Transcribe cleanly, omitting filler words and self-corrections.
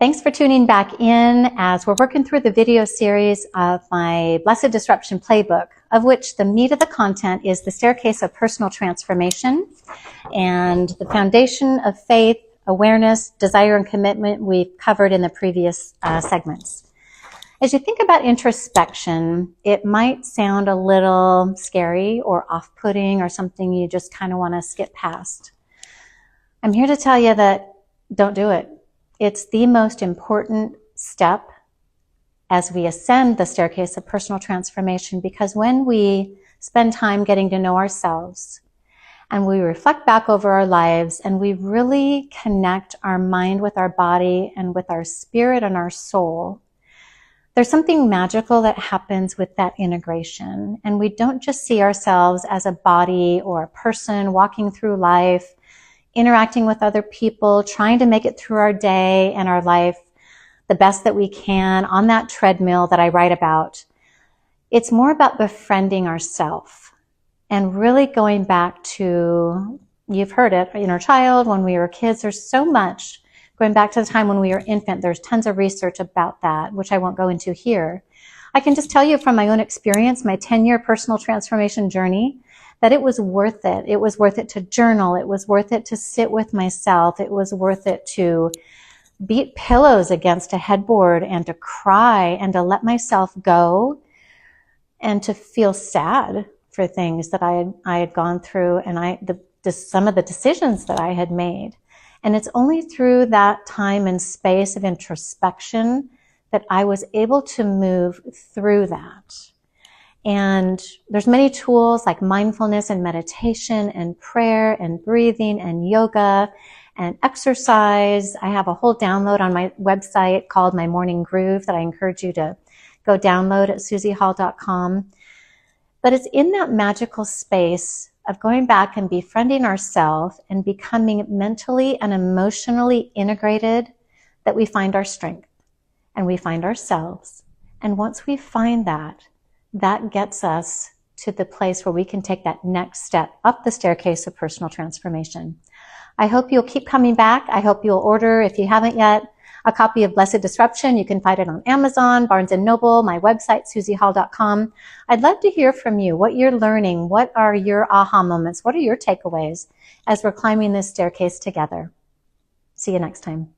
Thanks for tuning back in as we're working through the video series of my Blessed Disruption Playbook, of which the meat of the content is the staircase of personal transformation and the foundation of faith, awareness, desire, and commitment we've covered in the previous segments. As you think about introspection, it might sound a little scary or off-putting or something you just kind of want to skip past. I'm here to tell you that don't do it. It's the most important step as we ascend the staircase of personal transformation, because when we spend time getting to know ourselves and we reflect back over our lives and we really connect our mind with our body and with our spirit and our soul, there's something magical that happens with that integration. And we don't just see ourselves as a body or a person walking through life, interacting with other people, trying to make it through our day and our life the best that we can on that treadmill that I write about. It's more about befriending ourselves and really going back to, you've heard it, inner child, when we were kids. There's so much going back to the time when we were infant. There's tons of research about that, which I won't go into here. I can just tell you from my own experience, my 10-year personal transformation journey, that it was worth it. It was worth it to journal. It was worth it to sit with myself. It was worth it to beat pillows against a headboard and to cry and to let myself go and to feel sad for things that I had gone through and some of the decisions that I had made. And it's only through that time and space of introspection that I was able to move through that. And there's many tools like mindfulness and meditation and prayer and breathing and yoga and exercise. I have a whole download on my website called My Morning Groove that I encourage you to go download at susiehall.com. But it's in that magical space of going back and befriending ourselves and becoming mentally and emotionally integrated that we find our strength and we find ourselves. And once we find that gets us to the place where we can take that next step up the staircase of personal transformation. I hope you'll keep coming back. I hope you'll order, if you haven't yet, a copy of Blessed Disruption. You can find it on Amazon, Barnes & Noble, my website, susiehall.com. I'd love to hear from you, what you're learning. What are your aha moments? What are your takeaways as we're climbing this staircase together? See you next time.